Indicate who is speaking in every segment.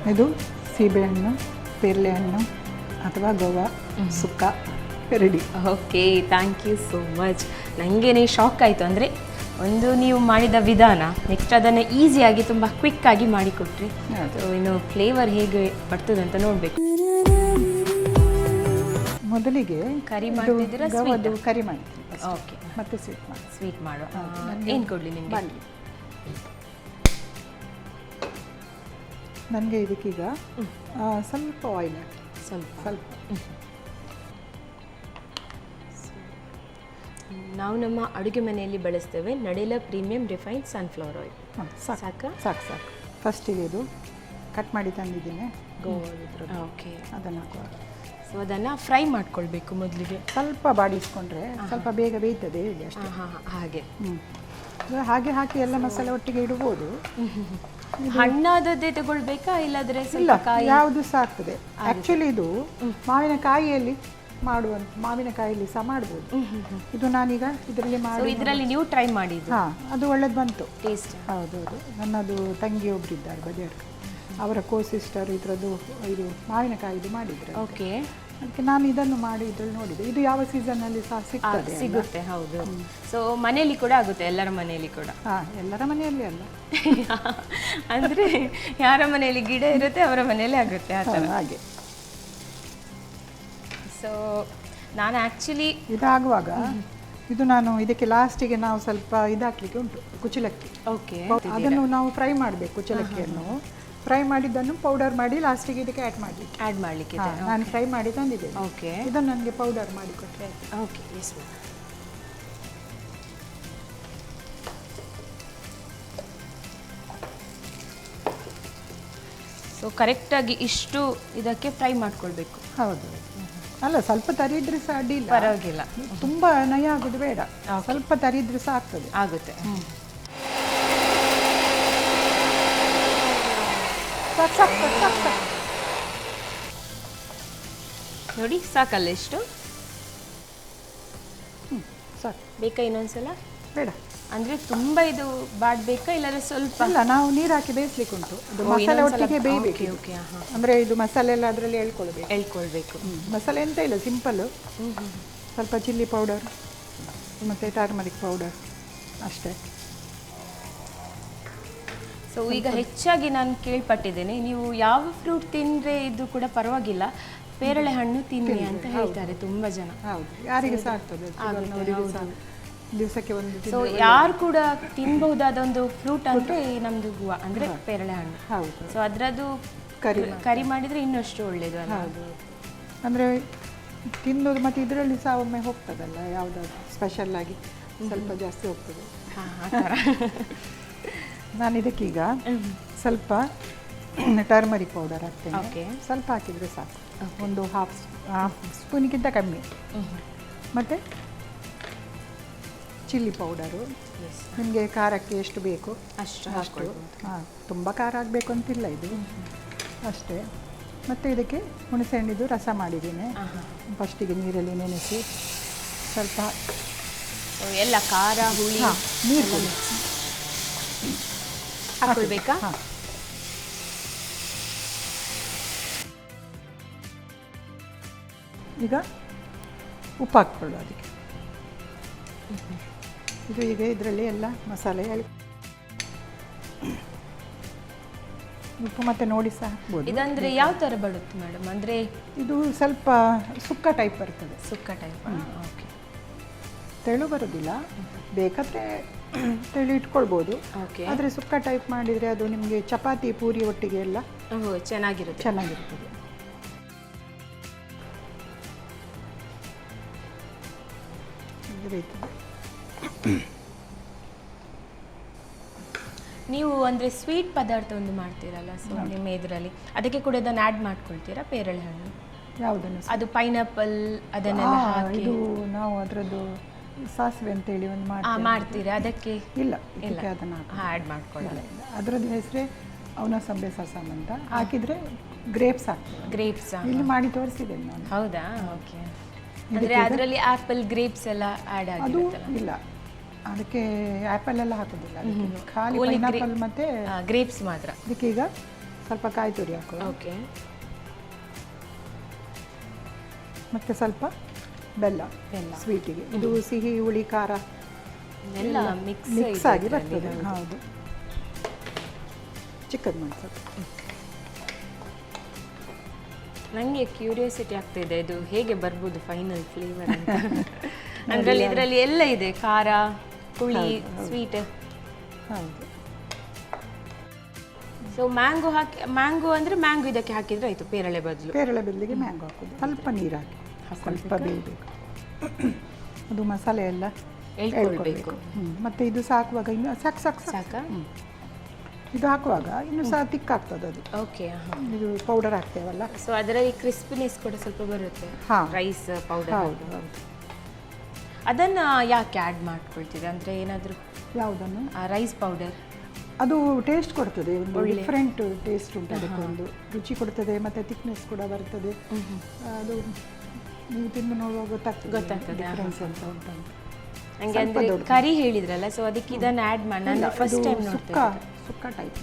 Speaker 1: ಇದು ಸೀಬೆಹಣ್ಣು, ಪೇರಳೆ ಹಣ್ಣು ಅಥವಾ ಗೋವಾ ಸುಕ್ಕ ready.
Speaker 2: Okay, thank you so much. ನನಗೇನೆ ಶಾಕ್ ಆಯಿತು. ಅಂದರೆ ಒಂದು ನೀವು ಮಾಡಿದ ವಿಧಾನ, ನೆಕ್ಸ್ಟ್ ಅದನ್ನು ಈಸಿಯಾಗಿ ತುಂಬ ಕ್ವಿಕ್ಕಾಗಿ ಮಾಡಿಕೊಟ್ರಿ. ಸೊ ಇನ್ನು ಫ್ಲೇವರ್ ಹೇಗೆ ಬರ್ತದೆ ಅಂತ ನೋಡಬೇಕು.
Speaker 1: ಮೊದಲಿಗೆ
Speaker 2: ಕರಿ ಮಾಡ್ತಿದ್ದೀರಾ?
Speaker 1: ಗವದು ಕರಿ ಮಾಡ್ತೀನಿ.
Speaker 2: ಓಕೆ,
Speaker 1: ಮತ್ತೆ ಸ್ವೀಟ್ ಮಾಡಿ.
Speaker 2: ಸ್ವೀಟ್ ಮಾಡುವ. ಏನು ಕೊಡಲಿ ನಿಮಗೆ?
Speaker 1: ಬನ್ನಿ, ನನಗೆ ಇದಕ್ಕೀಗ ಸ್ವಲ್ಪ ಆಯಿಲ್ ಹಾಕಿ. ಸ್ವಲ್ಪ
Speaker 2: ನಾವು ನಮ್ಮ ಅಡುಗೆ ಮನೆಯಲ್ಲಿ ಬಳಸ್ತೇವೆ ನಡಿಲಾ ಪ್ರೀಮಿಯಂ ರಿಫೈನ್ಡ್ ಸನ್ಫ್ಲವರ್ ಆಯಿಲ್.
Speaker 1: ಸಾಕು ಸಾಕು ಸಾಕು. ಫಸ್ಟಿಗೆ ಇದು ಕಟ್ ಮಾಡಿ ತಂದಿದ್ದೀನಿ ಗೋವಾ.
Speaker 2: ಓಕೆ,
Speaker 1: ಅದನ್ನು ಹಾಕುವ.
Speaker 2: ಸೊ ಅದನ್ನು ಫ್ರೈ ಮಾಡ್ಕೊಳ್ಬೇಕು ಮೊದಲಿಗೆ.
Speaker 1: ಸ್ವಲ್ಪ ಬಾಡಿಸ್ಕೊಂಡ್ರೆ ಸ್ವಲ್ಪ ಬೇಗ ಬೇಯ್ತದೆ ಹೇಳಿ ಅಷ್ಟೇ.
Speaker 2: ಹಾಗೆ
Speaker 1: ಹಾಗೆ ಹಾಕಿ ಎಲ್ಲ ಮಸಾಲೆ ಒಟ್ಟಿಗೆ ಇಡ್ಬೋದು.
Speaker 2: ಹಣ್ಣಾದದ್ದೇ ತಗೊಳ್ಬೇಕಾ ಇಲ್ಲಾದ್ರೆ
Speaker 1: ಇಲ್ಲ, ಯಾವುದು ಸಹ ಆಗ್ತದೆ. ಆ್ಯಕ್ಚುಲಿ ಇದು ಮಾವಿನಕಾಯಿಯಲ್ಲಿ ಮಾಡುವಂತ, ಮಾವಿನಕಾಯಿಯಲ್ಲಿ ಸಹ ಮಾಡ್ಬೋದು. ಇದು ನಾನೀಗ ಇದರಲ್ಲಿ ಮಾಡಿ,
Speaker 2: ಇದರಲ್ಲಿ ನೀವು ಟ್ರೈ ಮಾಡಿದ್ದು?
Speaker 1: ಹಾಂ, ಅದು ಒಳ್ಳೇದು ಬಂತು
Speaker 2: ಟೇಸ್ಟ್.
Speaker 1: ಹೌದೌದು. ನನ್ನದು ತಂಗಿ ಒಬ್ಬರಿದ್ದಾರೆ ಬದಿಯಡ್ಕ, ಅವರ ಸಿಸ್ಟರ್ ಇದರದ್ದು ಇದು ಮಾವಿನಕಾಯಿದು ಮಾಡಿದ್ರು.
Speaker 2: ಓಕೆ,
Speaker 1: ಅದಕ್ಕೆ ನಾನು ಇದನ್ನು ಮಾಡಿ ಇದ್ರಲ್ಲಿ ನೋಡಿದೆ. ಇದು ಯಾವ ಸೀಸನ್ನಲ್ಲಿ ಸಹ ಸಿಗ್ತದೆ,
Speaker 2: ಸಿಗುತ್ತೆ. ಹೌದು. ಸೊ ಮನೆಯಲ್ಲಿ ಕೂಡ ಆಗುತ್ತೆ, ಎಲ್ಲರ ಮನೆಯಲ್ಲಿ ಕೂಡ.
Speaker 1: ಹಾಂ, ಎಲ್ಲರ ಮನೆಯಲ್ಲಿ ಅಲ್ಲ,
Speaker 2: ಅಂದರೆ ಯಾರ ಮನೆಯಲ್ಲಿ ಗಿಡ ಇರುತ್ತೆ ಅವರ ಮನೆಯಲ್ಲೇ ಆಗುತ್ತೆ ಆ ಥರ.
Speaker 1: ಹಾಗೆ.
Speaker 2: ಸೊ ನಾನು ಆ್ಯಕ್ಚುಲಿ
Speaker 1: ಇದಾಗುವಾಗ ಇದು ನಾನು ಇದಕ್ಕೆ ಲಾಸ್ಟಿಗೆ ನಾವು ಸ್ವಲ್ಪ ಇದಾಕ್ಲಿಕ್ಕೆ ಉಂಟು, ಕುಚಲಕ್ಕಿ.
Speaker 2: ಓಕೆ,
Speaker 1: ಅದನ್ನು ನಾವು ಫ್ರೈ ಮಾಡಬೇಕು. ಕುಚಲಕ್ಕಿಯನ್ನು ಫ್ರೈ ಮಾಡಿದ್ದನ್ನು ಪೌಡರ್ ಮಾಡಿ ಲಾಸ್ಟಿಗೆ ಇದಕ್ಕೆ ಆ್ಯಡ್ ಮಾಡಲಿಕ್ಕೆ ನಾನು ಫ್ರೈ ಮಾಡಿ ತಂದಿದ್ದೇನೆ.
Speaker 2: ಓಕೆ,
Speaker 1: ಇದನ್ನು ನನಗೆ ಪೌಡರ್ ಮಾಡಿ ಕೊಟ್ಟರೆ.
Speaker 2: Okay, yes ma'am. ಸೊ ಕರೆಕ್ಟಾಗಿ ಇಷ್ಟು ಇದಕ್ಕೆ ಫ್ರೈ ಮಾಡ್ಕೊಳ್ಬೇಕು.
Speaker 1: ಹೌದು. ಅಲ್ಲ, ಸ್ವಲ್ಪ ತರಿದ್ರೆ ಸಹ ಅಡ್ಡಿಲ್ಲ,
Speaker 2: ಪರವಾಗಿಲ್ಲ.
Speaker 1: ತುಂಬ ನಯ ಆಗೋದು ಬೇಡ, ಸ್ವಲ್ಪ ತರಿದ್ರೆ ಸಹ ಆಗ್ತದೆ,
Speaker 2: ಆಗುತ್ತೆ. ನೋಡಿ, ಸಾಕಲ್ಲ ಇಷ್ಟು?
Speaker 1: ಸಾಕು.
Speaker 2: ಬೇಕಾ ಇನ್ನೊಂದ್ಸಲ?
Speaker 1: ಬೇಡ.
Speaker 2: ಅಂದರೆ ತುಂಬ ಇದು ಬಾಡಬೇಕಾ ಇಲ್ಲಾಂದ್ರೆ ಸ್ವಲ್ಪ?
Speaker 1: ಇಲ್ಲ, ನಾವು ನೀರು ಹಾಕಿ ಬೇಯಿಸ್ಲಿಕ್ಕೆ ಉಂಟು. ಇದು ಮಸಾಲೆ ಒಟ್ಟಿಗೆ ಬೇಯಬೇಕು.
Speaker 2: ಓಕೆ,
Speaker 1: ಅಂದರೆ ಇದು ಮಸಾಲೆ ಎಲ್ಲ ಅದರಲ್ಲಿ
Speaker 2: ಎಳ್ಕೊಳ್ಬೇಕು.
Speaker 1: ಮಸಾಲೆ ಎಂತ ಇಲ್ಲ, ಸಿಂಪಲ್ಲು. ಸ್ವಲ್ಪ ಚಿಲ್ಲಿ ಪೌಡರ್ ಮತ್ತು ಟರ್ಮರಿಕ್ ಪೌಡರ್ ಅಷ್ಟೇ.
Speaker 2: ಸೊ ಈಗ ಹೆಚ್ಚಾಗಿ ನಾನು ಕೇಳ್ಪಟ್ಟಿದ್ದೇನೆ, ನೀವು ಯಾವ ಫ್ರೂಟ್ ತಿಂದರೆ ಇದು ಕೂಡ ಪರವಾಗಿಲ್ಲ, ಪೇರಳೆ ಹಣ್ಣು ತಿನ್ನಿ ಅಂತ ಹೇಳ್ತಾರೆ ತುಂಬ ಜನ.
Speaker 1: ಹೌದು, ಯಾರಿಗೆ ಸಹ ಆಗ್ತದೆ, ದಿವಸಕ್ಕೆ ಒಂದು.
Speaker 2: ಸೊ ಯಾರು ಕೂಡ ತಿನ್ಬಹುದಾದ ಒಂದು ಫ್ರೂಟ್ ಅಂದರೆ ನಮ್ಮದು ಗುವಾ, ಅಂದರೆ ಪೇರಳೆ ಹಣ್ಣು.
Speaker 1: ಹೌದು.
Speaker 2: ಸೊ ಅದರದ್ದು ಕರಿ ಮಾಡಿದರೆ ಇನ್ನಷ್ಟು ಒಳ್ಳೆಯದು ಅಲ್ಲ?
Speaker 1: ಹೌದು. ಅಂದರೆ ತಿನ್ನೋದು ಮತ್ತು ಇದರಲ್ಲಿ ಸಹ ಒಮ್ಮೆ ಹೋಗ್ತದಲ್ಲ, ಯಾವುದಾದ್ರು ಸ್ಪೆಷಲ್ ಆಗಿ ಸ್ವಲ್ಪ ಜಾಸ್ತಿ ಹೋಗ್ತದೆ.
Speaker 2: ಆ ಥರ.
Speaker 1: ನಾನು ಇದಕ್ಕೀಗ ಸ್ವಲ್ಪ ಟರ್ಮರಿಕ್ ಪೌಡರ್ ಹಾಕ್ತೇನೆ.
Speaker 2: ಓಕೆ,
Speaker 1: ಸ್ವಲ್ಪ ಹಾಕಿದರೆ ಸಾಕು, ಒಂದು ಹಾಫ್ ಸ್ಪೂನ್ಗಿಂತ ಕಮ್ಮಿ. ಮತ್ತು ಚಿಲ್ಲಿ ಪೌಡರು ನಿಮಗೆ ಖಾರಕ್ಕೆ ಎಷ್ಟು ಬೇಕು
Speaker 2: ಅಷ್ಟು.
Speaker 1: ಹಾಂ, ತುಂಬ ಖಾರ ಆಗಬೇಕು ಅಂತಿಲ್ಲ ಇದು, ಅಷ್ಟೇ. ಮತ್ತು ಇದಕ್ಕೆ ಹುಣಸೆಹಣ್ಣಿದು ರಸ ಮಾಡಿದ್ದೀನಿ. ಫಸ್ಟಿಗೆ ನೀರಲ್ಲಿ ನೆನೆಸಿ ಸ್ವಲ್ಪ
Speaker 2: ಎಲ್ಲ ಖಾರ ಹುಳಿ
Speaker 1: ನೀರು
Speaker 2: ಹಾಕೊಳ್ಬೇಕಾ?
Speaker 1: ಹಾಂ. ಈಗ ಉಪ್ಪು ಹಾಕ್ಕೊಳ್ಳು ಅದಕ್ಕೆ. ಇದು ಈಗ ಇದರಲ್ಲಿ ಎಲ್ಲ ಮಸಾಲೆ ಉಪ್ಪು ಮತ್ತೆ ನೋಡಿ ಸಹ ಹಾಕ್ಬೋದು.
Speaker 2: ಇದಂದರೆ ಯಾವ ಥರ ಬರುತ್ತೆ ಮೇಡಮ್? ಅಂದರೆ
Speaker 1: ಇದು ಸ್ವಲ್ಪ ಸುಕ್ಕ ಟೈಪ್ ಬರ್ತದೆ.
Speaker 2: ಸುಕ್ಕ ಟೈಪ್. ಓಕೆ,
Speaker 1: ತೆಳು ಬರೋದಿಲ್ಲ, ಬೇಕಾದರೆ ತೆಳು ಇಟ್ಕೊಳ್ಬೋದು.
Speaker 2: ಓಕೆ,
Speaker 1: ಆದರೆ ಸುಕ್ಕ ಟೈಪ್ ಮಾಡಿದರೆ ಅದು ನಿಮಗೆ ಚಪಾತಿ ಪೂರಿ ಒಟ್ಟಿಗೆ ಎಲ್ಲ ಚೆನ್ನಾಗಿರ್ತದೆ.
Speaker 2: ನೀವು ಅಂದರೆ ಸ್ವೀಟ್ ಪದಾರ್ಥ ಒಂದು ಮಾಡ್ತೀರಲ್ಲ, ಸೊ ನಿಮ್ಮ ಇದರಲ್ಲಿ ಅದಕ್ಕೆ ಕೂಡ ಅದನ್ನು ಆ್ಯಡ್ ಮಾಡ್ಕೊಳ್ತೀರಾ ಪೇರಳೆ ಹಣ್ಣು?
Speaker 1: ಯಾವುದನ್ನು?
Speaker 2: ಅದು ಪೈನಾಪಲ್ ಅದನ್ನೆಲ್ಲ ಹಾಕಿ.
Speaker 1: ಇದು ನಾವು ಅದರದ್ದು ಸಾಸಿವೆ ಅಂತೇಳಿ ಒಂದು
Speaker 2: ಮಾಡ್ತೀರಾ ಅದಕ್ಕೆ?
Speaker 1: ಇಲ್ಲ, ಅದನ್ನು
Speaker 2: ಆ್ಯಡ್ ಮಾಡ್ಕೊಳ್ಳಲ್ಲ.
Speaker 1: ಅದರದ್ದು ಹೆಸರೇ ಅವನಸಂಬೆ ಸಸಾಮ್ ಅಂತ. ಹಾಕಿದರೆ ಗ್ರೇಪ್ಸ್ ಆಗ್ತದೆ.
Speaker 2: ಗ್ರೇಪ್ಸ್
Speaker 1: ಇಲ್ಲಿ ಮಾಡಿ ತೋರಿಸಿದ್ದೇನೆ ನಾನು.
Speaker 2: ಹೌದಾ? ಓಕೆ. ಅಂದರೆ ಅದರಲ್ಲಿ ಆ್ಯಪಲ್ ಗ್ರೇಪ್ಸ್ ಎಲ್ಲ ಆ್ಯಡ್ ಆಗಿರುತ್ತಲ್ಲ?
Speaker 1: ಇಲ್ಲ, ಅದಕ್ಕೆ ಆ್ಯಪಲ್ ಎಲ್ಲ ಹಾಕೋದಿಲ್ಲ, ಖಾಲಿ ಪೈನಾಪಲ್ ಮತ್ತು
Speaker 2: ಗ್ರೇಪ್ಸ್ ಮಾತ್ರ.
Speaker 1: ಅದಕ್ಕೀಗ ಸ್ವಲ್ಪ ಕಾಯಿ ತುರಿ ಹಾಕುವ,
Speaker 2: ಓಕೆ.
Speaker 1: ಮತ್ತು ಸ್ವಲ್ಪ ಬೆಲ್ಲ
Speaker 2: ಬೆಲ್ಲ.
Speaker 1: ಸ್ವೀಟಿಗೆ. ಇದು ಸಿಹಿ ಹುಳಿ ಖಾರ
Speaker 2: ಎಲ್ಲ
Speaker 1: ಮಿಕ್ಸ್ ಆಗಿ ಬರ್ತದೆ. ಹೌದು, ಚಿಕ್ಕದು ಮಾಡಿ ಸ್ವಲ್ಪ.
Speaker 2: ನನಗೆ ಕ್ಯೂರಿಯಾಸಿಟಿ ಆಗ್ತಾಯಿದೆ ಇದು ಹೇಗೆ ಬರ್ಬೋದು ಫೈನಲ್ ಫ್ಲೇವರ್ ಅಂತ. ಅದರಲ್ಲಿ ಇದರಲ್ಲಿ ಎಲ್ಲ ಇದೆ, ಖಾರ, ಹುಳಿ, ಸ್ವೀಟ್.
Speaker 1: ಹೌದು.
Speaker 2: ಸೊ ಮ್ಯಾಂಗೋ ಹಾಕಿ, ಮ್ಯಾಂಗೋ ಅಂದರೆ ಮ್ಯಾಂಗೋ ಇದಕ್ಕೆ ಹಾಕಿದರೆ ಆಯಿತು, ಪೇರಳೆ ಬದಲು.
Speaker 1: ಪೇರಳೆ ಬದಲಿಗೆ ಮ್ಯಾಂಗೋ ಹಾಕೋದು, ಸ್ವಲ್ಪ ನೀರು ಹಾಕಿ ಸ್ವಲ್ಪ ಬೇಯಬೇಕು. ಅದು ಮಸಾಲೆ ಎಲ್ಲ
Speaker 2: ಎಳ್ಕೊಳ್ಬೇಕು.
Speaker 1: ಮತ್ತು ಇದು ಸಾಕುವಾಗ ಇನ್ನು ಸಾಕು
Speaker 2: ಸಾಕಾ?
Speaker 1: ಇದು ಹಾಕುವಾಗ ಇನ್ನು ಸಹ ತಿಕ್ಕಾಗ್ತದೆ ಅದು.
Speaker 2: ಓಕೆ.
Speaker 1: ಇದು ಪೌಡರ್ ಹಾಕ್ತೇವಲ್ಲ,
Speaker 2: ಸೊ ಅದರಲ್ಲಿ ಕ್ರಿಸ್ಪಿನೆಸ್ ಕೂಡ ಸ್ವಲ್ಪ ಬರುತ್ತೆ.
Speaker 1: ಹಾಂ,
Speaker 2: ರೈಸ್ ಪೌಡರ್.
Speaker 1: ಹೌದು ಹೌದು.
Speaker 2: ಅದನ್ನು ಯಾಕೆ ಆ್ಯಡ್ ಮಾಡ್ಕೊಳ್ತೀರಿ? ಅಂದರೆ ಏನಾದರೂ
Speaker 1: ಯಾವುದನ್ನು?
Speaker 2: ರೈಸ್ ಪೌಡರ್
Speaker 1: ಅದು ಟೇಸ್ಟ್ ಕೊಡ್ತದೆ, ಒಂದು ಡಿಫ್ರೆಂಟ್ ಟೇಸ್ಟ್ ಉಂಟು ಅದಕ್ಕೆ, ಒಂದು ರುಚಿ ಕೊಡ್ತದೆ ಮತ್ತು ಥಿಕ್ನೆಸ್ ಕೂಡ ಬರ್ತದೆ. ಅದು ನೀವು ತಿಂದು ನೋಡುವಾಗ ಗೊತ್ತಾಗ್ತದೆ ಡಿಫ್ರೆನ್ಸ್ ಅಂತ ಉಂಟು.
Speaker 2: ನನಗೆ ಅಂದರೆ ಕರಿ ಹೇಳಿದ್ರಲ್ಲ, ಸೊ ಅದಕ್ಕೆ ಇದನ್ನು ಆ್ಯಡ್ ಮಾಡಿ ನಾನು ಫಸ್ಟ್ ಟೈಮ್ ನೋಡ್ತೇನೆ.
Speaker 1: ಸುಕ್ಕ ಟೈಪ್.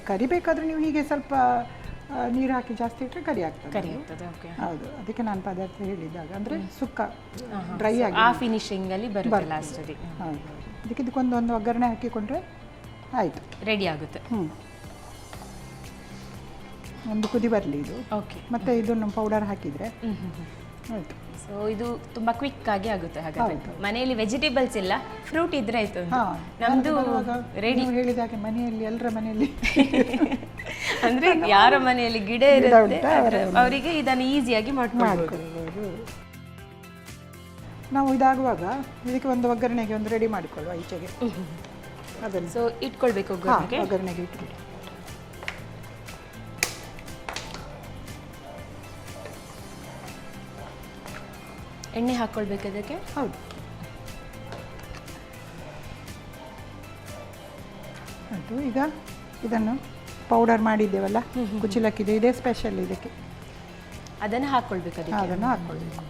Speaker 1: ಕರಿ ಬೇಕಾದರೆ ನೀವು ಹೀಗೆ ಸ್ವಲ್ಪ ನೀರು ಹಾಕಿ ಜಾಸ್ತಿ ಇಟ್ಟರೆ ಕರಿ ಆಗ್ತದೆ.
Speaker 2: ಓಕೆ.
Speaker 1: ಹೌದು, ಅದಕ್ಕೆ ನಾನು ಪದಾರ್ಥ ಹೇಳಿದಾಗ ಅಂದರೆ ಸುಕ್ಕ ಡ್ರೈ ಆಗಿ
Speaker 2: ಆ ಫಿನಿಶಿಂಗಲ್ಲಿ ಬರುತ್ತೆ ಲಾಸ್ಟಲ್ಲಿ.
Speaker 1: ಹೌದು, ಅದಕ್ಕೆ ಇದಕ್ಕೊಂದು ಒಗ್ಗರಣೆ ಹಾಕಿಕೊಂಡ್ರೆ ಆಯಿತು,
Speaker 2: ರೆಡಿ ಆಗುತ್ತೆ.
Speaker 1: ಒಂದು ಕುದಿ ಬರಲಿ ಇದು.
Speaker 2: ಓಕೆ.
Speaker 1: ಮತ್ತು ಇದನ್ನು ಪೌಡರ್ ಹಾಕಿದರೆ ಆಯಿತು.
Speaker 2: ಸೊ ಇದು ತುಂಬ ಕ್ವಿಕ್ ಆಗಿ ಆಗುತ್ತೆ. ಹಾಗಾದ್ರೆ ಮನೆಯಲ್ಲಿ ವೆಜಿಟೇಬಲ್ಸ್ ಇಲ್ಲ, ಫ್ರೂಟ್ ಇದ್ರೆ ಆಯಿತು. ನಮ್ಮದು ರೆಡಿ.
Speaker 1: ಹೇಳಿದಾಗೆ ಮನೆಯಲ್ಲಿ ಎಲ್ಲರ ಮನೆಯಲ್ಲಿ
Speaker 2: ಅಂದರೆ ಯಾರ ಮನೆಯಲ್ಲಿ ಗಿಡ ಇರುತ್ತೆ ಅವರಿಗೆ ಇದನ್ನು ಈಸಿಯಾಗಿ ಮಾಡ್ಕೊಳ್ಬೋದು.
Speaker 1: ನಾವು ಇದಾಗುವಾಗ ಇದಕ್ಕೆ ಒಂದು ಒಗ್ಗರಣೆಗೆ ಒಂದು ರೆಡಿ ಮಾಡಿಕೊಳ್ಳುವ ಈಚೆಗೆ. ಅದನ್ನು
Speaker 2: ಸೊ ಇಟ್ಕೊಳ್ಬೇಕು
Speaker 1: ಒಗ್ಗರಣೆಗೆ ಇಟ್ಬಿಟ್ಟು.
Speaker 2: ಎಣ್ಣೆ ಹಾಕ್ಕೊಳ್ಬೇಕು ಅದಕ್ಕೆ.
Speaker 1: ಹೌದು, ಆಯಿತು. ಈಗ ಇದನ್ನು ಪೌಡರ್ ಮಾಡಿದ್ದೇವಲ್ಲ, ಕುಚಿಲಕ್ಕಿದೆ, ಇದೇ ಸ್ಪೆಷಲ್ ಇದಕ್ಕೆ.
Speaker 2: ಅದನ್ನು ಹಾಕ್ಕೊಳ್ಬೇಕು ಅದಕ್ಕೆ.
Speaker 1: ಅದನ್ನು ಹಾಕ್ಕೊಳ್ಬೇಕು.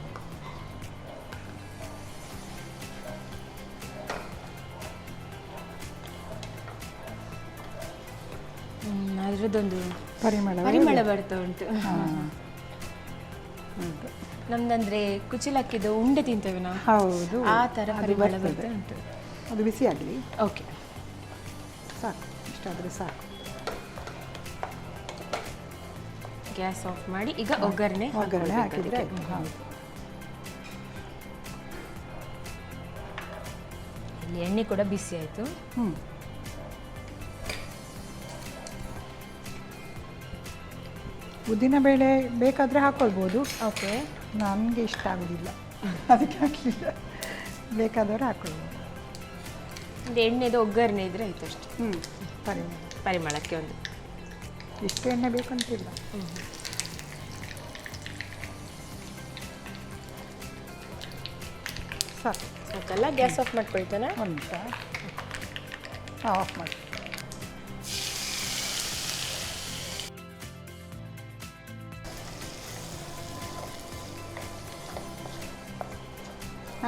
Speaker 2: ಅದರದ್ದೊಂದು
Speaker 1: ಪರಿಮಳ
Speaker 2: ಬರ್ತಾ ಉಂಟು. ನಮ್ದಂದ್ರೆ ಕುಚಿಲಕ್ಕಿದು ಉಂಡೆ ತಿಂತೇವೆ ನಾವು.
Speaker 1: ಹೌದು,
Speaker 2: ಆ ಥರ ಪರಿಮಳ ಬರ್ತಾ ಉಂಟು.
Speaker 1: ಅದು ಬಿಸಿ ಆಗಲಿ.
Speaker 2: ಓಕೆ,
Speaker 1: ಸಾಕು, ಇಷ್ಟಾದರೆ ಸಾಕು.
Speaker 2: ಗ್ಯಾಸ್ ಆಫ್ ಮಾಡಿ ಈಗ ಒಗ್ಗರಣೆ
Speaker 1: ಹಾಕಿದರೆ ಹೌದು.
Speaker 2: ಇಲ್ಲಿ ಎಣ್ಣೆ ಕೂಡ ಬಿಸಿ ಆಯಿತು.
Speaker 1: ಉದ್ದಿನಬೇಳೆ ಬೇಕಾದರೆ ಹಾಕ್ಕೊಳ್ಬೋದು.
Speaker 2: ಓಕೆ.
Speaker 1: ನನಗೆ ಇಷ್ಟ ಆಗೋದಿಲ್ಲ, ಅದಕ್ಕೆ ಹಾಕಲಿಲ್ಲ. ಬೇಕಾದವರು ಹಾಕ್ಕೊಳ್ಬೋದು.
Speaker 2: ಒಂದು ಎಣ್ಣೆದು ಒಗ್ಗರಣೆ ಇದ್ರೆ ಆಯಿತು ಅಷ್ಟೇ. ಪರಿಮಳಕ್ಕೆ ಒಂದು
Speaker 1: ಇಷ್ಟು ಎಣ್ಣೆ ಬೇಕಂತಿಲ್ಲ. ಸಾಕು,
Speaker 2: ಸಾಕಲ್ಲ? ಗ್ಯಾಸ್ ಆಫ್ ಮಾಡ್ಕೊಳ್ತಾನೆ.
Speaker 1: ಒಂದು ನಿಮಿಷ. ಆಫ್ ಮಾಡಿ.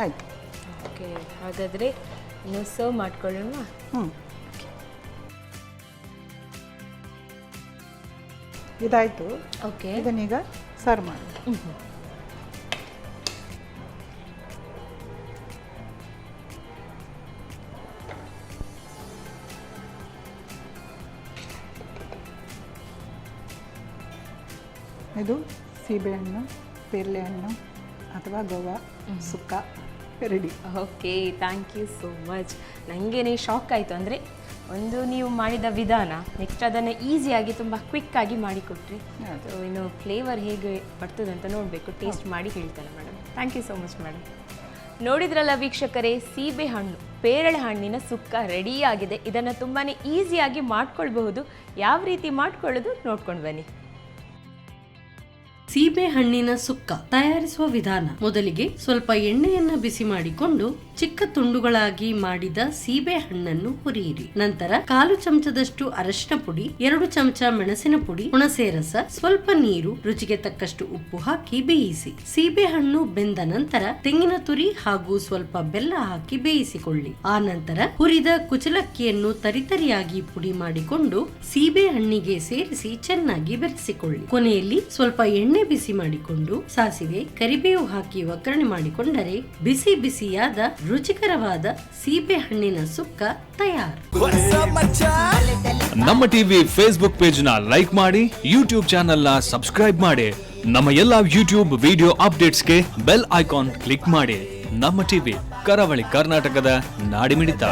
Speaker 1: ಆಯಿತು.
Speaker 2: ಓಕೆ, ಹಾಗಾದರೆ ಇನ್ನು ಸರ್ವ್ ಮಾಡ್ಕೊಳ್ಳೋಣ.
Speaker 1: ಇದಾಯಿತು.
Speaker 2: ಓಕೆ,
Speaker 1: ಇದನ್ನೀಗ ಸರ್ವ್ ಮಾಡಿ. ಇದು ಸೀಬೆಹಣ್ಣು, ಪೇರಳೆ ಹಣ್ಣು ಅಥವಾ ಗೋವಾ ಸುಕ್ಕ ready.
Speaker 2: Okay, thank you so much. ನನಗೇನೆ ಶಾಕ್ ಆಯಿತು. ಅಂದರೆ ಒಂದು ನೀವು ಮಾಡಿದ ವಿಧಾನ, ನೆಕ್ಸ್ಟ್ ಅದನ್ನು ಈಸಿಯಾಗಿ ತುಂಬ ಕ್ವಿಕ್ಕಾಗಿ ಮಾಡಿಕೊಟ್ರಿ. ಸೊ ಇನ್ನು ಫ್ಲೇವರ್ ಹೇಗೆ ಬರ್ತದೆ ಅಂತ ನೋಡಬೇಕು, ಟೇಸ್ಟ್ ಮಾಡಿ ಹೇಳ್ತಾನೆ madam. Thank you so much madam. ನೋಡಿದ್ರಲ್ಲ ವೀಕ್ಷಕರೇ, ಸೀಬೆ ಹಣ್ಣು ಪೇರಳೆ ಹಣ್ಣಿನ ಸುಕ್ಕ ರೆಡಿಯಾಗಿದೆ. ಇದನ್ನು ತುಂಬಾ ಈಸಿಯಾಗಿ ಮಾಡ್ಕೊಳ್ಬಹುದು. ಯಾವ ರೀತಿ ಮಾಡ್ಕೊಳ್ಳೋದು ನೋಡ್ಕೊಂಡು ಬನ್ನಿ.
Speaker 3: ಸೀಬೆ ಹಣ್ಣಿನ ಸುಕ್ಕ ತಯಾರಿಸುವ ವಿಧಾನ. ಮೊದಲಿಗೆ ಸ್ವಲ್ಪ ಎಣ್ಣೆಯನ್ನ ಬಿಸಿ ಮಾಡಿಕೊಂಡು ಚಿಕ್ಕ ತುಂಡುಗಳಾಗಿ ಮಾಡಿದ ಸೀಬೆ ಹಣ್ಣನ್ನು ಹುರಿಯಿರಿ. ನಂತರ 1/4 ಚಮಚದಷ್ಟು ಅರಶಿನ ಪುಡಿ, 2 ಚಮಚ ಮೆಣಸಿನ ಪುಡಿ, ಹುಣಸೆ ರಸ, ಸ್ವಲ್ಪ ನೀರು, ರುಚಿಗೆ ತಕ್ಕಷ್ಟು ಉಪ್ಪು ಹಾಕಿ ಬೇಯಿಸಿ. ಸೀಬೆ ಹಣ್ಣು ಬೆಂದ ನಂತರ ತೆಂಗಿನ ತುರಿ ಹಾಗೂ ಸ್ವಲ್ಪ ಬೆಲ್ಲ ಹಾಕಿ ಬೇಯಿಸಿಕೊಳ್ಳಿ. ಆ ನಂತರ ಹುರಿದ ಕುಚಲಕ್ಕಿಯನ್ನು ತರಿತರಿಯಾಗಿ ಪುಡಿ ಮಾಡಿಕೊಂಡು ಸೀಬೆ ಹಣ್ಣಿಗೆ ಸೇರಿಸಿ ಚೆನ್ನಾಗಿ ಬೆರೆಸಿಕೊಳ್ಳಿ. ಕೊನೆಯಲ್ಲಿ ಸ್ವಲ್ಪ ಎಣ್ಣೆ ಬಿಸಿ ಮಾಡಿಕೊಂಡು ಸಾಸಿವೆ, ಕರಿಬೇವು ಹಾಕಿ ಒಗ್ಗರಣೆ ಮಾಡಿಕೊಂಡರೆ ಬಿಸಿ ಬಿಸಿಯಾದ ರುಚಿಕರವಾದ ಸೀಬೆ ಹಣ್ಣಿನ ಸುಕ್ಕ ತಯಾರು.
Speaker 4: ನಮ್ಮ ಟಿವಿ ಫೇಸ್ಬುಕ್ ಪೇಜ್ ನ ಲೈಕ್ ಮಾಡಿ, ಯೂಟ್ಯೂಬ್ ಚಾನೆಲ್ ನ ಸಬ್ಸ್ಕ್ರೈಬ್ ಮಾಡಿ, ನಮ್ಮ ಎಲ್ಲಾ ಯೂಟ್ಯೂಬ್ ವಿಡಿಯೋ ಅಪ್ಡೇಟ್ಸ್ಗೆ ಬೆಲ್ ಐಕಾನ್ ಕ್ಲಿಕ್ ಮಾಡಿ. ನಮ್ಮ ಟಿವಿ ಕರಾವಳಿ ಕರ್ನಾಟಕದ ನಾಡಿಮಿಡಿತ.